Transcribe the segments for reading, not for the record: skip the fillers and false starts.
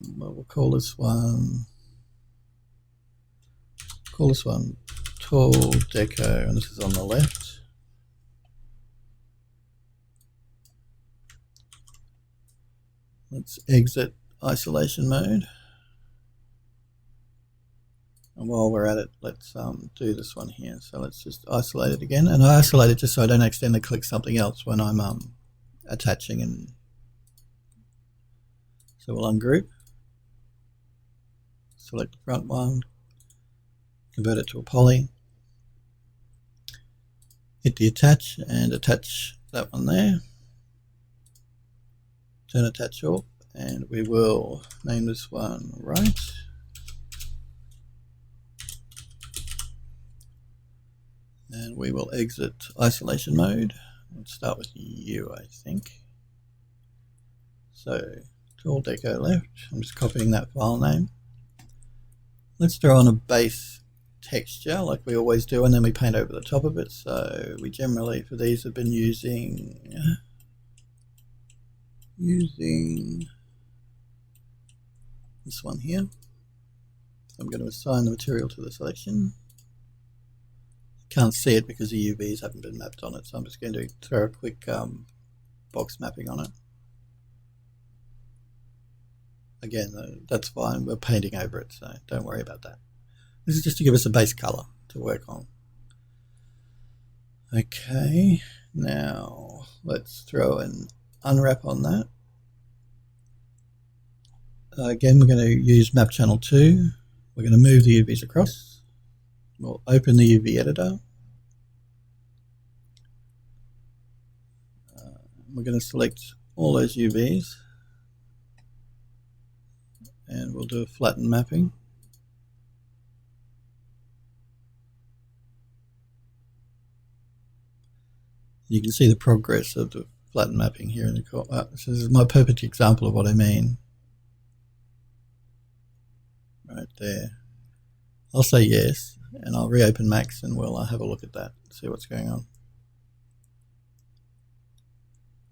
we'll call this one Tall Deco, and this is on the left. Let's exit isolation mode. And while we're at it, let's do this one here. So let's just isolate it again. And I isolate it just so I don't accidentally click something else when I'm attaching. And so we'll ungroup, select the front one, convert it to a poly, hit the attach and attach that one there. Turn attach off, and we will name this one right. And we will exit isolation mode. Let's start with you, I think. So Tall Deco left. I'm just copying that file name. Let's throw on a base texture like we always do, and then we paint over the top of it. So we generally, for these, have been using this one here. So I'm going to assign the material to the selection. Can't see it because the UVs haven't been mapped on it, so I'm just going to throw a quick box mapping on it. Again, that's fine, we're painting over it, so don't worry about that. This is just to give us a base color to work on. Okay, now let's throw an unwrap on that. Again, we're going to use map channel 2. We're going to move the UVs across. We'll open the UV editor. We're going to select all those UVs and we'll do a flatten mapping. You can see the progress of the flatten mapping here in the corner. So this is my perfect example of what I mean. Right there. I'll say yes, and I'll reopen Max and we'll have a look at that, see what's going on.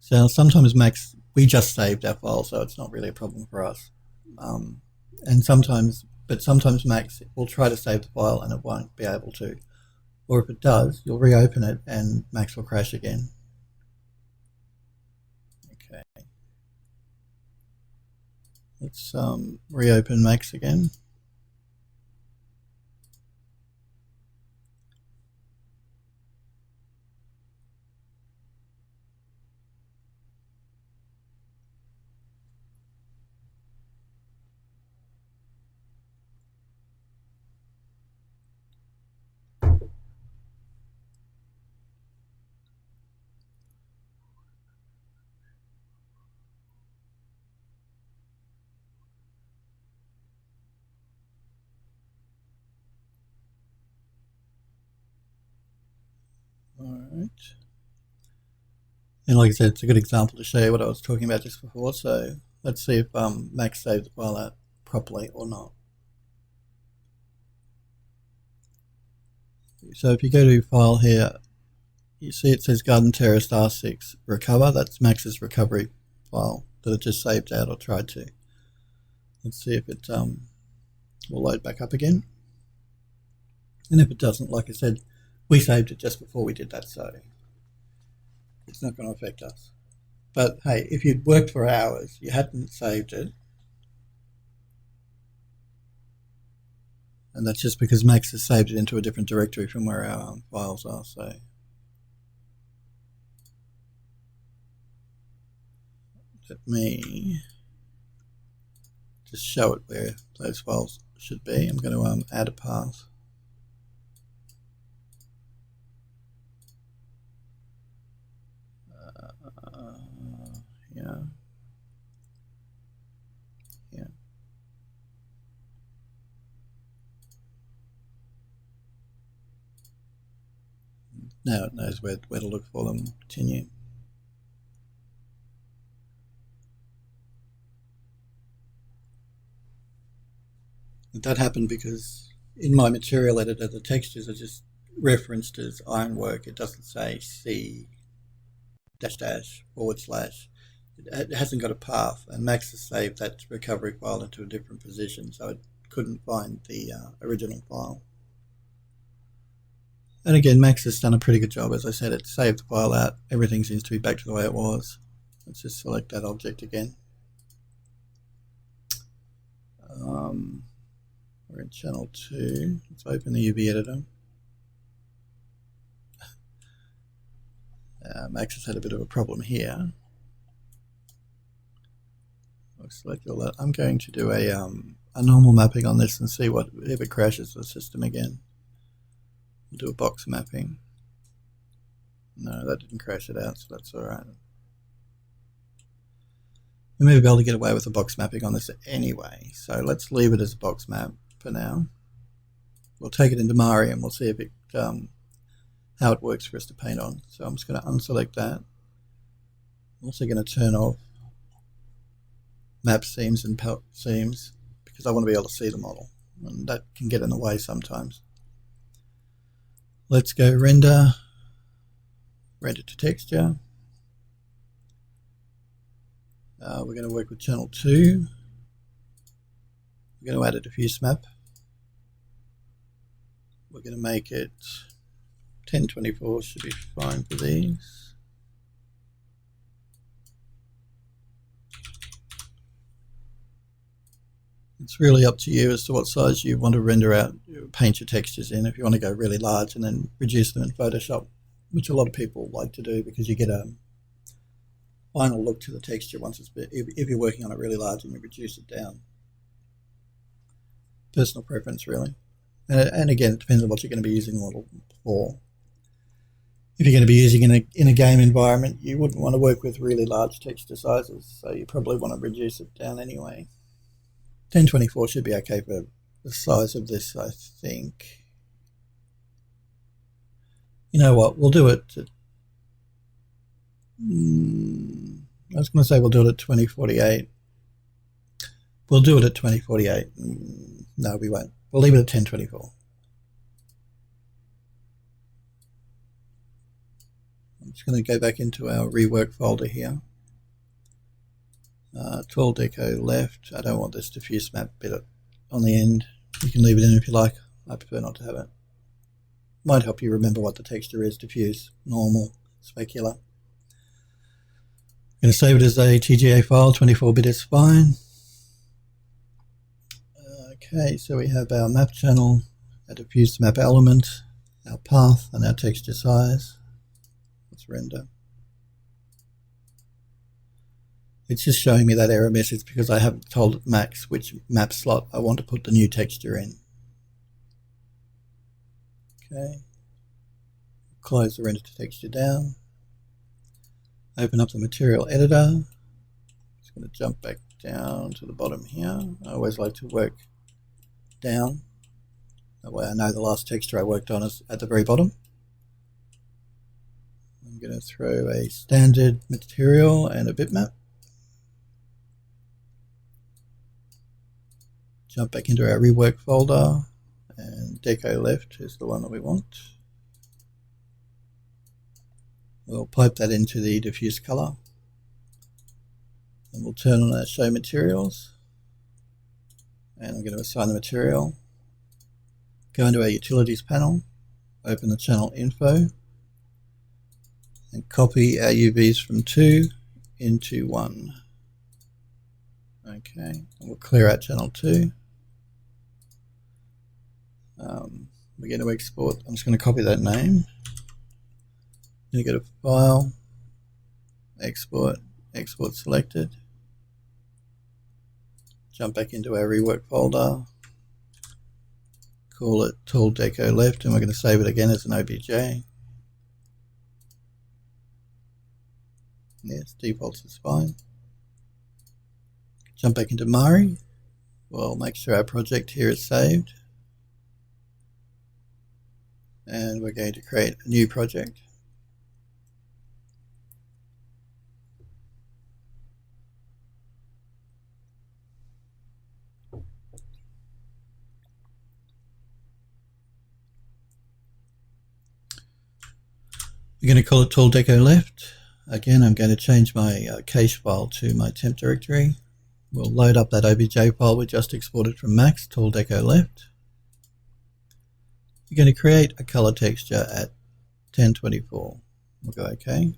So sometimes Max, we just saved our file, so it's not really a problem for us. And sometimes Max will try to save the file and it won't be able to. Or if it does, you'll reopen it and Max will crash again. Okay. Let's reopen Max again. Alright. And like I said, it's a good example to show you what I was talking about just before. So let's see if Max saved the file out properly or not. So if you go to File here, you see it says Garden Terrace R6 Recover. That's Max's recovery file that it just saved out or tried to. Let's see if it will load back up again. And if it doesn't, like I said, we saved it just before we did that, so it's not going to affect us. But hey, if you'd worked for hours, you hadn't saved it, and that's just because Max has saved it into a different directory from where our files are. So let me just show it where those files should be. I'm going to add a path. Yeah. Now it knows where to look for them. Continue. That happened because in my material editor, the textures are just referenced as ironwork. It doesn't say C // it hasn't got a path, and Max has saved that recovery file into a different position, so it couldn't find the original file. And again, Max has done a pretty good job. As I said, it saved the file out. Everything seems to be back to the way it was. Let's just select that object again. We're in channel 2. Let's open the UV editor. Max has had a bit of a problem here. I'll select all that. I'm going to do a normal mapping on this and see what if it crashes the system again. We'll do a box mapping. No, that didn't crash it out, so that's alright. We may be able to get away with a box mapping on this anyway, so let's leave it as a box map for now. We'll take it into Mari and we'll see if it how it works for us to paint on. So I'm just going to unselect that. I'm also going to turn off map seams and seams because I want to be able to see the model, and that can get in the way sometimes. Let's go render to texture. We're going to work with channel 2. We're going to add a diffuse map. We're going to make it 1024 should be fine for these. It's really up to you as to what size you want to render out, paint your textures in. If you want to go really large and then reduce them in Photoshop, which a lot of people like to do because you get a final look to the texture once it's if you're working on it really large and you reduce it down. Personal preference, really. And again, it depends on what you're going to be using the model for. If you're going to be using in a game environment, you wouldn't want to work with really large texture sizes, so you probably want to reduce it down anyway. 1024 should be okay for the size of this, I think. You know what, we'll do it at, I was going to say we'll do it at 2048. We'll do it at 2048. No, we won't. We'll leave it at 1024. I'm just going to go back into our rework folder here. Tool deco left. I don't want this diffuse map bit on the end. You can leave it in if you like. I prefer not to have it. Might help you remember what the texture is: diffuse, normal, specular. I'm going to save it as a TGA file. 24-bit is fine. Okay, so we have our map channel, our diffuse map element, our path, and our texture size. Let's render. It's just showing me that error message because I haven't told Max which map slot I want to put the new texture in. Okay. Close the render to texture down. Open up the material editor. Just going to jump back down to the bottom here. I always like to work down. That way I know the last texture I worked on is at the very bottom. I'm going to throw a standard material and a bitmap. Jump back into our rework folder, and deco left is the one that we want. We'll pipe that into the diffuse color, and we'll turn on our show materials, and I'm going to assign the material. Go into our utilities panel, open the channel info, and copy our UVs from 2 into 1. Okay, and we'll clear out channel 2. We're going to export. I'm just going to copy that name. You go to File, Export, Export Selected. Jump back into our rework folder. Call it Tool Deco Left, and we're going to save it again as an OBJ. Yes, defaults is fine. Jump back into Mari. We'll make sure our project here is saved. And we're going to create a new project. We're going to call it Tool Deco Left. Again, I'm going to change my cache file to my temp directory. We'll load up that OBJ file we just exported from Max, Tool Deco left. We're going to create a color texture at 1024. We'll go OK.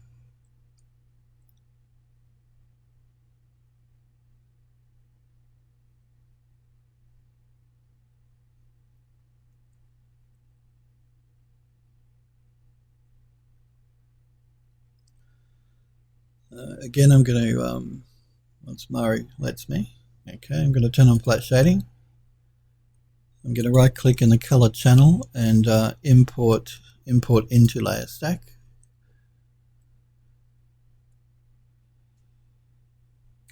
Again, I'm going to, once Mari lets me, okay, I'm going to turn on flat shading. I'm going to right click in the color channel and import into layer stack.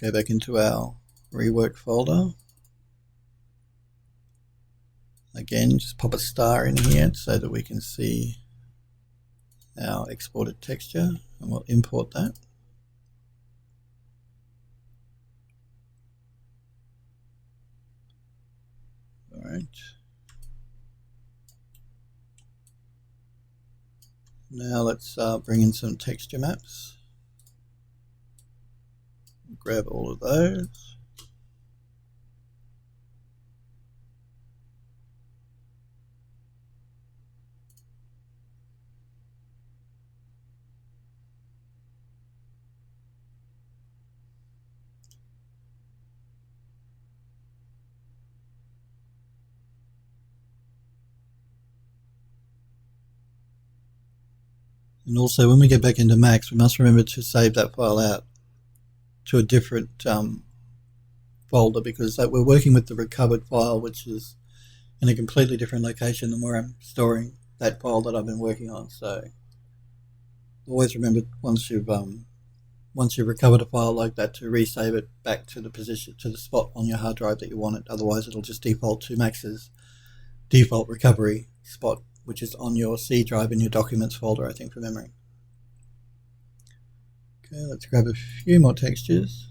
Go back into our rework folder. Again, just pop a star in here so that we can see our exported texture, and we'll import that. All right. Now let's bring in some texture maps. Grab all of those. And also, when we get back into Max, we must remember to save that file out to a different folder, because we're working with the recovered file, which is in a completely different location than where I'm storing that file that I've been working on. So always remember, once you've recovered a file like that, to resave it back to the position, to the spot on your hard drive that you want it. Otherwise, it'll just default to Max's default recovery spot, which is on your C drive in your documents folder, I think, from memory. Okay, let's grab a few more textures.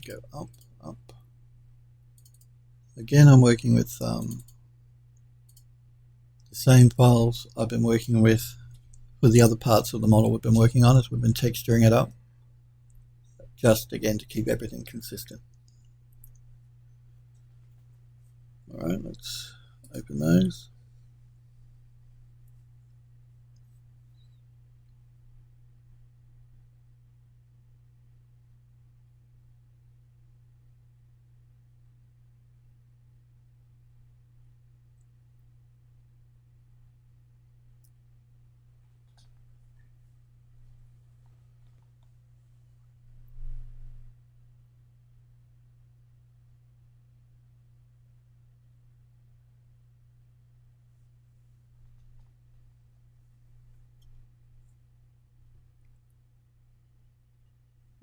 Go up, up. Again, I'm working with the same files I've been working with for the other parts of the model we've been working on as we've been texturing it up, just again to keep everything consistent. All right, let's open those.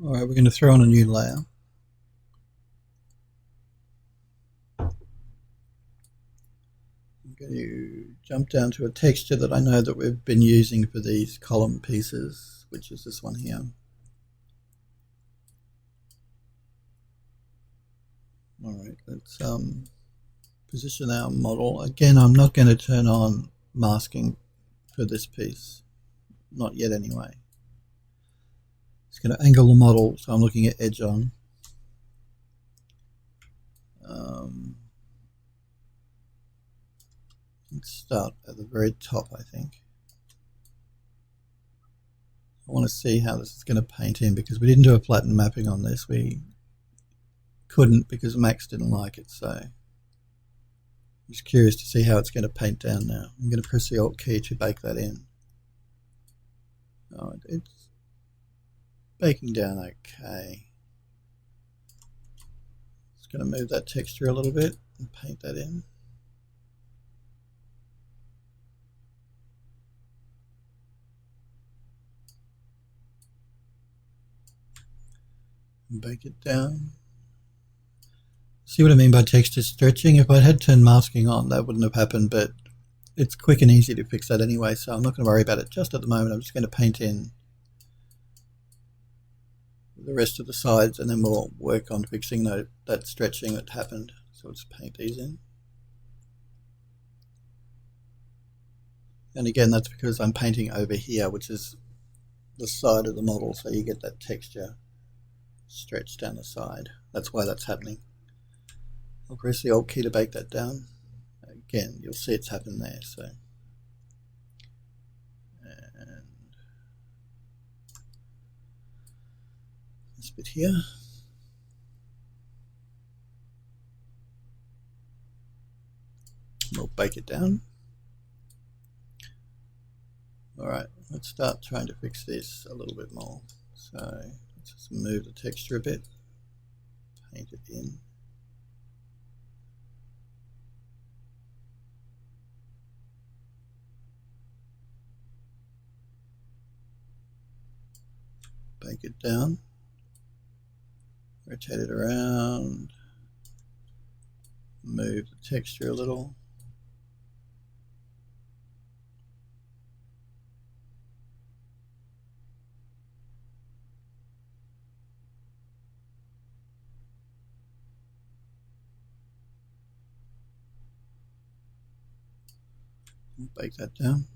All right, we're going to throw on a new layer. I'm going to jump down to a texture that I know that we've been using for these column pieces, which is this one here. All right, let's position our model. Again, I'm not going to turn on masking for this piece, not yet anyway. It's going to angle the model, so I'm looking at edge on. Let's start at the very top, I think. I want to see how this is going to paint in, because we didn't do a flattened mapping on this. We couldn't because Max didn't like it, so I'm just curious to see how it's going to paint down now. I'm going to press the Alt key to bake that in. Oh, it's baking down okay. Just going to move that texture a little bit and paint that in. And bake it down. See what I mean by texture stretching? If I had turned masking on, that wouldn't have happened, but it's quick and easy to fix that anyway, so I'm not going to worry about it just at the moment. I'm just going to paint in the rest of the sides, and then we'll work on fixing that stretching that happened. So let's paint these in. And again, that's because I'm painting over here, which is the side of the model so you get that texture stretched down the side. That's why that's happening. I'll press the Alt key to bake that down. Again, you'll see it's happened there. So, and this bit here. We'll bake it down. Alright, let's start trying to fix this a little bit more. So let's just move the texture a bit, paint it in. Bake it down, rotate it around, move the texture a little. Bake that down.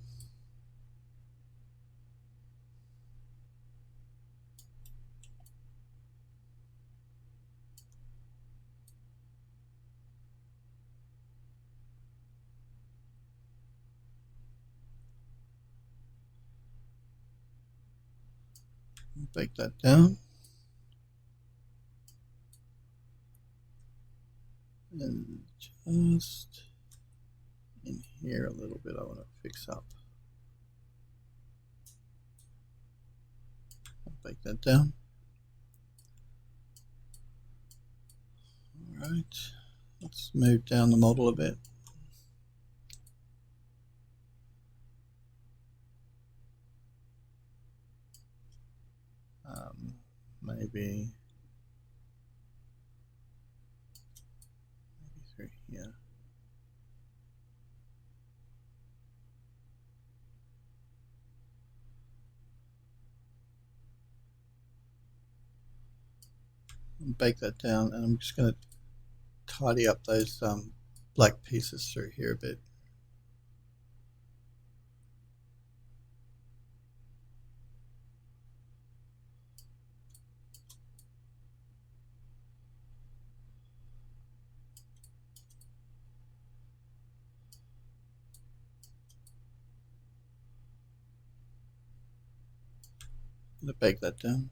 Bake that down. And just in here a little bit I want to fix up. Bake that down. Alright, let's move down the model a bit. Maybe through here. And bake that down, and I'm just going to tidy up those black pieces through here a bit. I'm going to bake that down.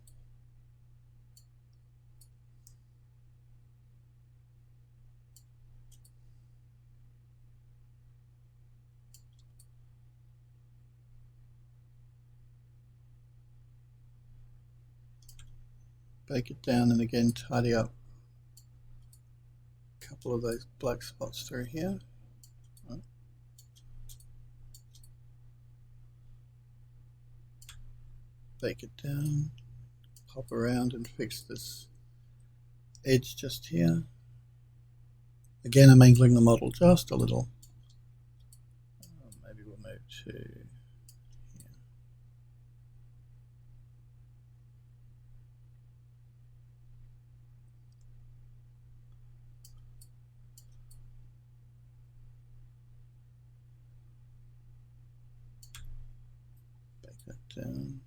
Bake it down, and again tidy up a couple of those black spots through here. Right. Bake it down, pop around and fix this edge just here. Again, I'm angling the model just a little. Maybe we'll move to here. Bake that down.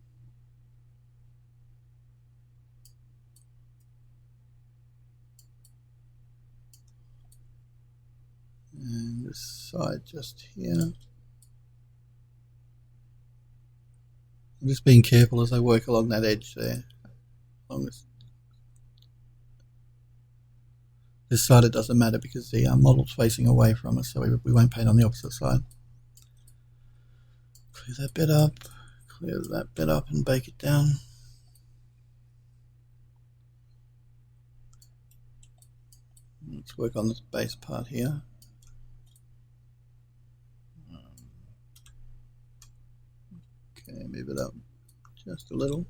And this side just here. I'm just being careful as I work along that edge there. Along this side it doesn't matter because the model's facing away from us, so we won't paint on the opposite side. Clear that bit up, clear that bit up and bake it down. Let's work on this base part here. Okay, move it up just a little.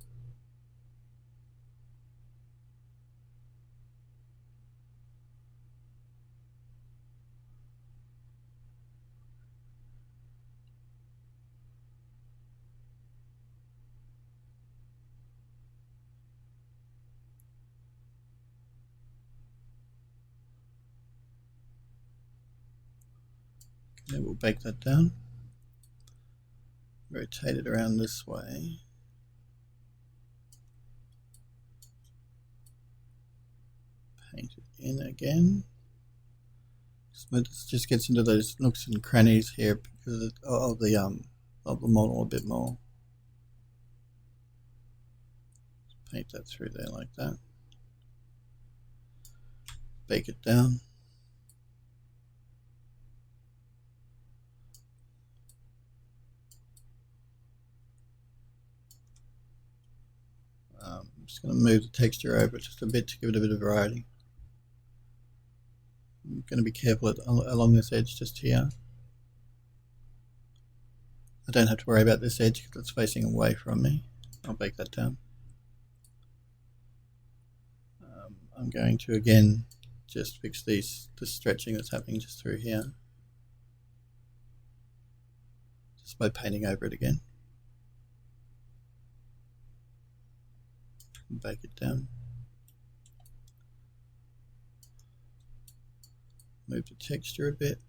Okay, we'll bake that down. Rotate it around this way. in again. This just gets into those nooks and crannies here because of the model a bit more. Paint that through there like that. Bake it down. I'm just going to move the texture over just a bit to give it a bit of variety. I'm going to be careful along this edge just here. I don't have to worry about this edge because it's facing away from me. I'll bake that down. I'm going to again just fix the stretching that's happening just through here, just by painting over it again. And bake it down. Move the texture a bit.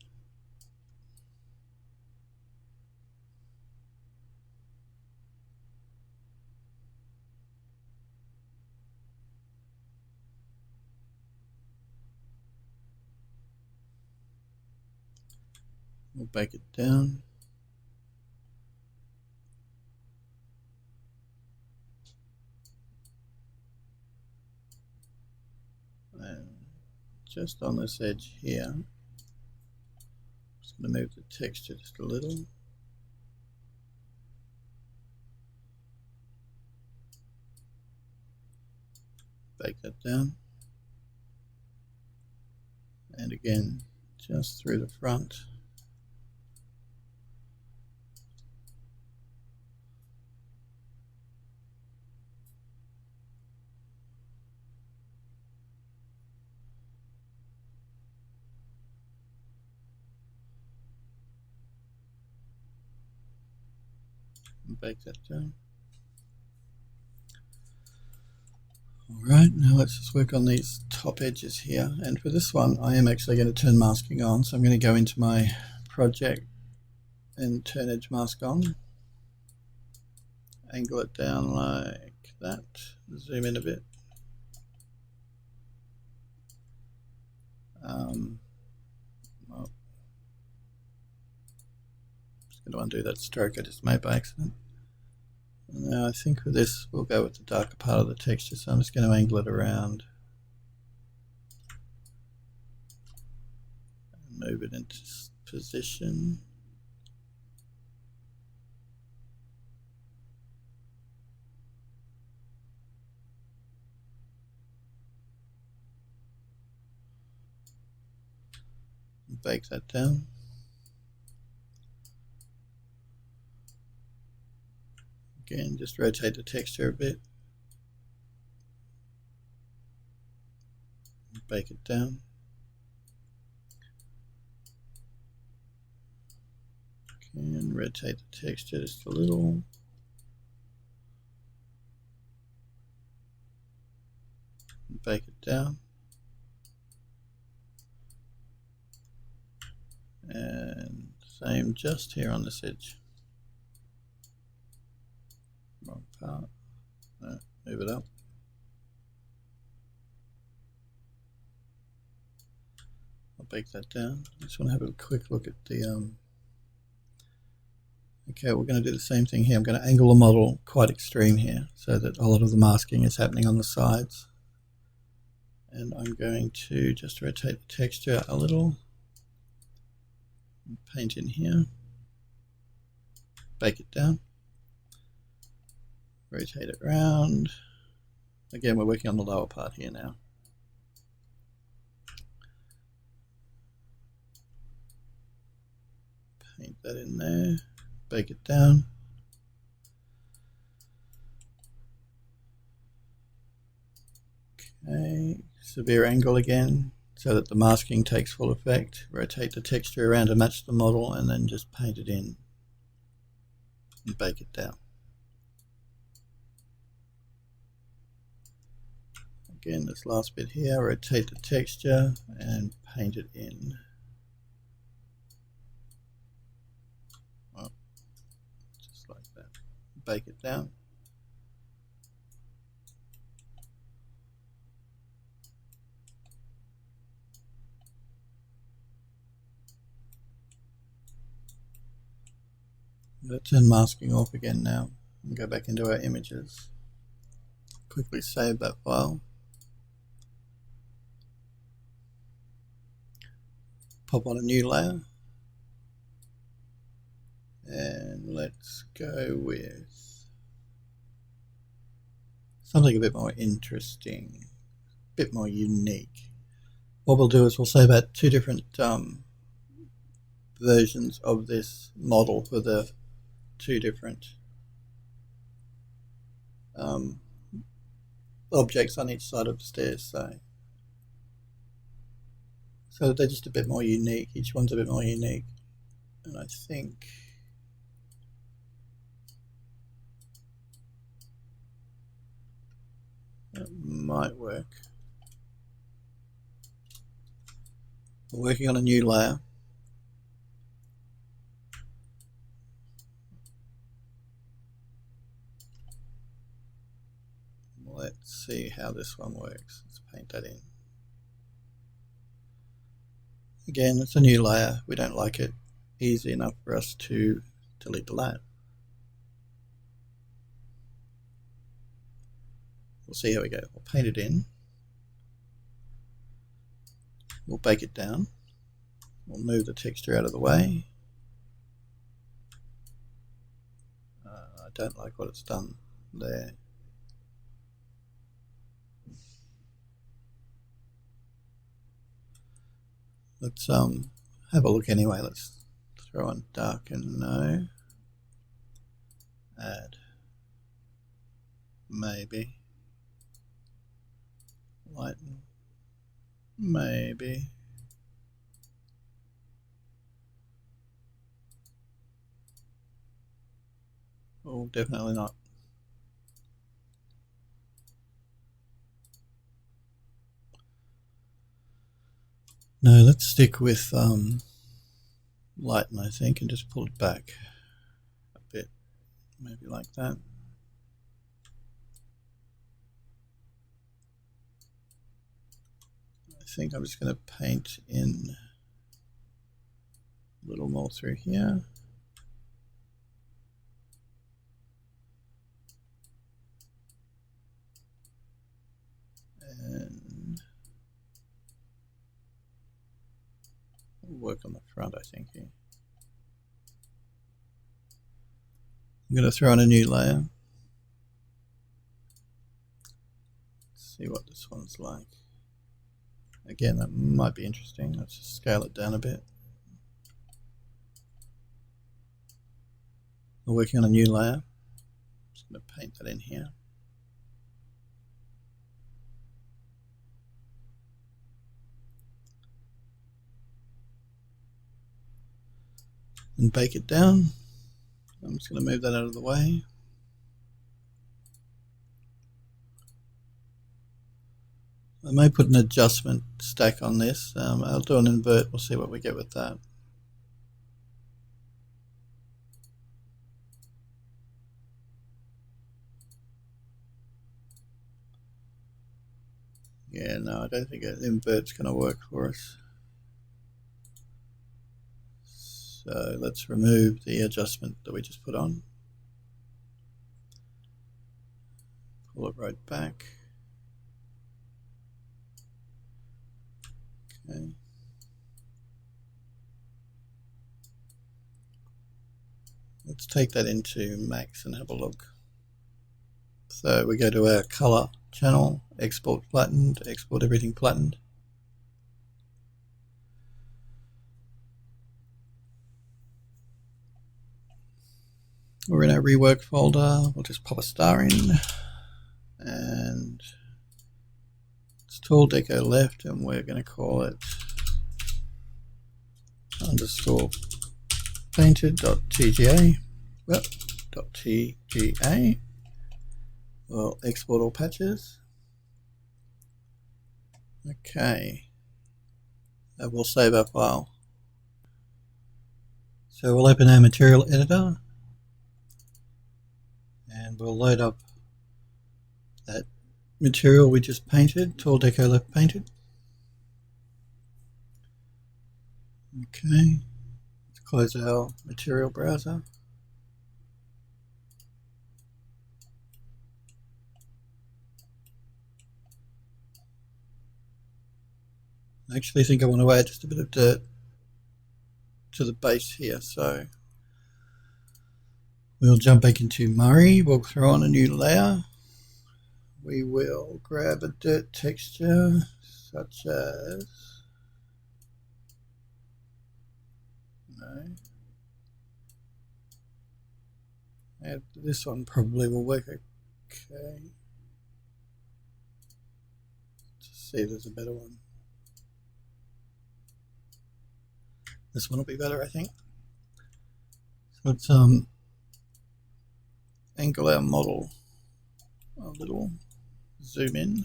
We'll bake it down. And just on this edge here, I'm just going to move the texture just a little. Bake that down. And again, just through the front. And bake that down. Alright, now let's just work on these top edges here, and for this one I am actually going to turn masking on, so I'm going to go into my project and turn edge mask on, angle it down like that, zoom in a bit, well, just going to undo that stroke I just made by accident. Now I think with this we'll go with the darker part of the texture, so I'm just going to angle it around and move it into position. And bake that down. Again, just rotate the texture a bit, bake it down. Okay, and rotate the texture just a little. And bake it down. And same just here on this edge. Wrong part. No, move it up. I'll bake that down. I just want to have a quick look at the okay, we're going to do the same thing here. I'm going to angle the model quite extreme here so that a lot of the masking is happening on the sides. And I'm going to just rotate the texture a little. Paint in here. Bake it down. Rotate it around. Again, we're working on the lower part here now. Paint that in there. Bake it down. Okay, severe angle again so that the masking takes full effect. Rotate the texture around to match the model and then just paint it in and bake it down. Again, this last bit here, rotate the texture and paint it in. Well, just like that. Bake it down. Let's turn masking off again now and go back into our images. Quickly save that file. Pop on a new layer. And let's go with something a bit more interesting, a bit more unique. What we'll do is we'll save out two different versions of this model for the two different objects on each side of the stairs, so they're just a bit more unique. Each one's a bit more unique, and I think that might work. We're working on a new layer. Let's see how this one works. Let's paint that in. Again, it's a new layer. We don't like it. Easy enough for us to delete the layer. We'll see how we go. We'll paint it in. We'll bake it down. We'll move the texture out of the way. I don't like what it's done there. Let's have a look anyway. Let's throw on darken, no. Add, maybe. Lighten, maybe. Oh, definitely not. No, let's stick with lighten, I think, and just pull it back a bit, maybe like that. I think I'm just going to paint in a little more through here. And work on the front, I think, here. I'm going to throw in a new layer. Let's see what this one's like. Again, that might be interesting. Let's just scale it down a bit. We're working on a new layer. I'm just going to paint that in here. And bake it down. I'm just going to move that out of the way. I may put an adjustment stack on this. I'll do an invert. We'll see what we get with that. Yeah, no, I don't think an invert's going to work for us. So let's remove the adjustment that we just put on. Pull it right back. Okay. Let's take that into Max and have a look. So we go to our color channel, export flattened, export everything flattened. We're in our rework folder. We'll just pop a star in, and it's tool deco left, and we're going to call it underscore painted.tga. Well, .tga. We'll export all patches. Okay, and we'll save our file. So we'll open our material editor. And we'll load up that material we just painted, tool deco left painted. Okay, let's close our material browser. I actually think I want to add just a bit of dirt to the base here, so we'll jump back into Murray, we'll throw on a new layer. We will grab a dirt texture such as, and this one probably will work okay. Just see if there's a better one. This one will be better, I think. So let's angle our model a little, zoom in.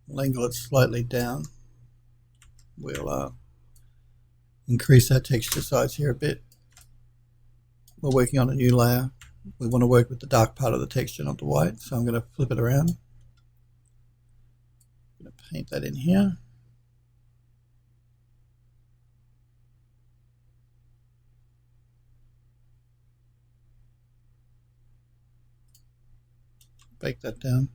We'll angle it slightly down. We'll increase our texture size here a bit. We're working on a new layer. We want to work with the dark part of the texture, not the white, so I'm going to flip it around. I'm going to paint that in here. Bake that down.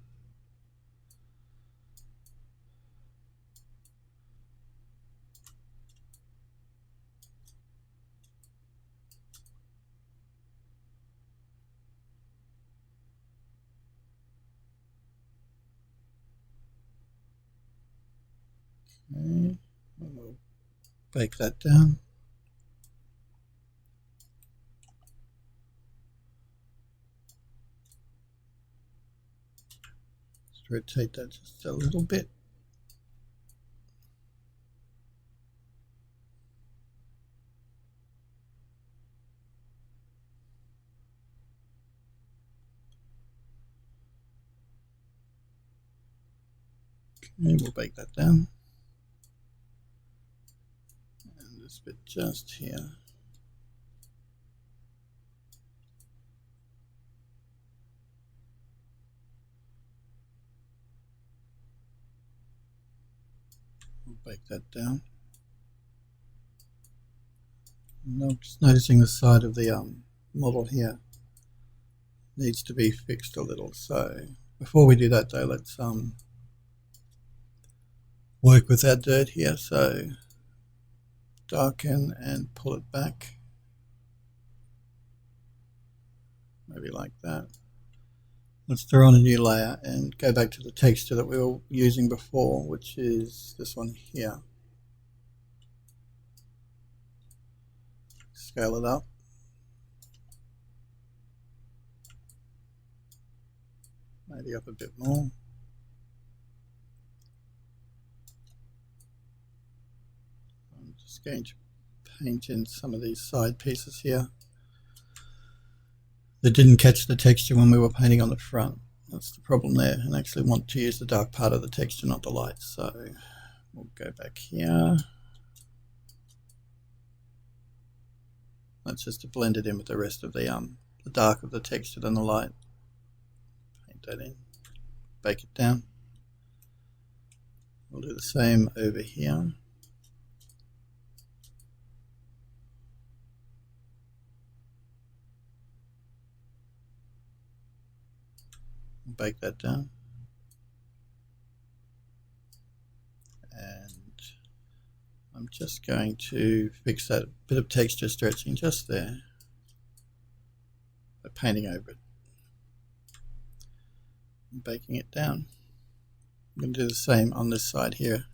Okay, we'll bake that down. Let's rotate that just a little bit. Okay, we'll bake that down. And this bit just here. We'll bake that down. And I'm just noticing the side of the model here needs to be fixed a little. So before we do that though, let's work with our dirt here. So darken and pull it back, maybe like that. Let's throw on a new layer and go back to the texture that we were using before, which is this one here. Scale it up. Maybe up a bit more. I'm just going to paint in some of these side pieces here that didn't catch the texture when we were painting on the front. That's the problem there, and I actually want to use the dark part of the texture, not the light. So we'll go back here. That's just to blend it in with the rest of the dark of the texture than the light. Paint that in, bake it down. We'll do the same over here. Bake that down. And I'm just going to fix that bit of texture stretching just there by painting over it and baking it down. I'm going to do the same on this side here.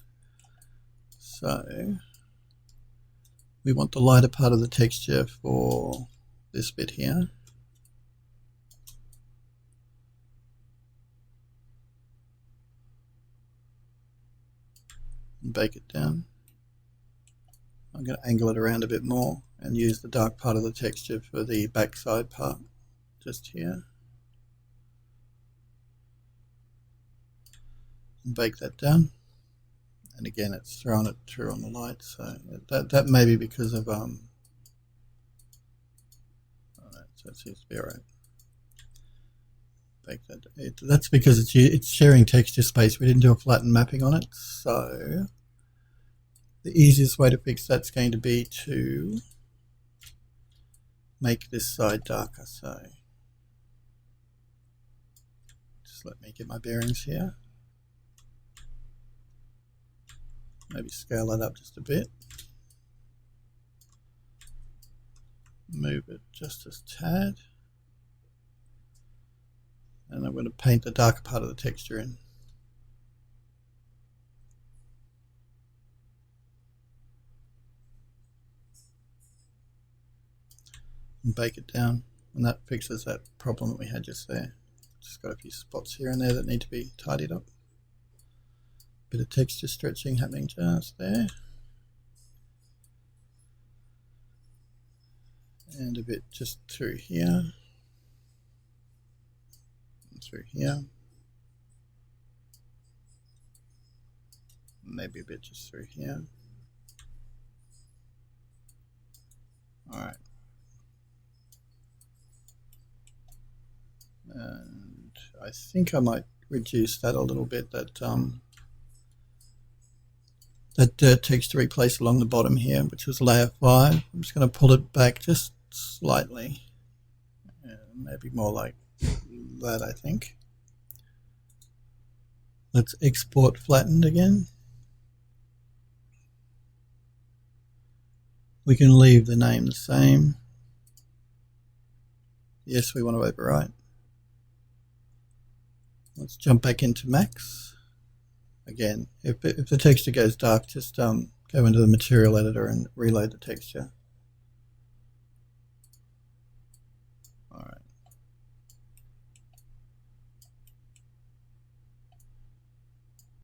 So we want the lighter part of the texture for this bit here. And bake it down. I'm going to angle it around a bit more and use the dark part of the texture for the backside part just here. And bake that down. And again, it's throwing it through on the light, so that may be because of alright, so it seems to be alright. Bake that. That's because it's sharing texture space. We didn't do a flattened mapping on it, so the easiest way to fix that's going to be to make this side darker. So just let me get my bearings here. Maybe scale that up just a bit. Move it just a tad. And I'm going to paint the darker part of the texture in. And bake it down, and that fixes that problem that we had just there. Just got a few spots here and there that need to be tidied up. Bit of texture stretching happening just there. And a bit just through here. And through here. Maybe a bit just through here. Alright. And I think I might reduce that a little bit, that dirt texture we placed along the bottom here, which was layer 5. I'm just going to pull it back just slightly, maybe more like that, I think. Let's export flattened again. We can leave the name the same. Yes, we want to overwrite. Let's jump back into Max. Again, if the texture goes dark, just go into the material editor and reload the texture.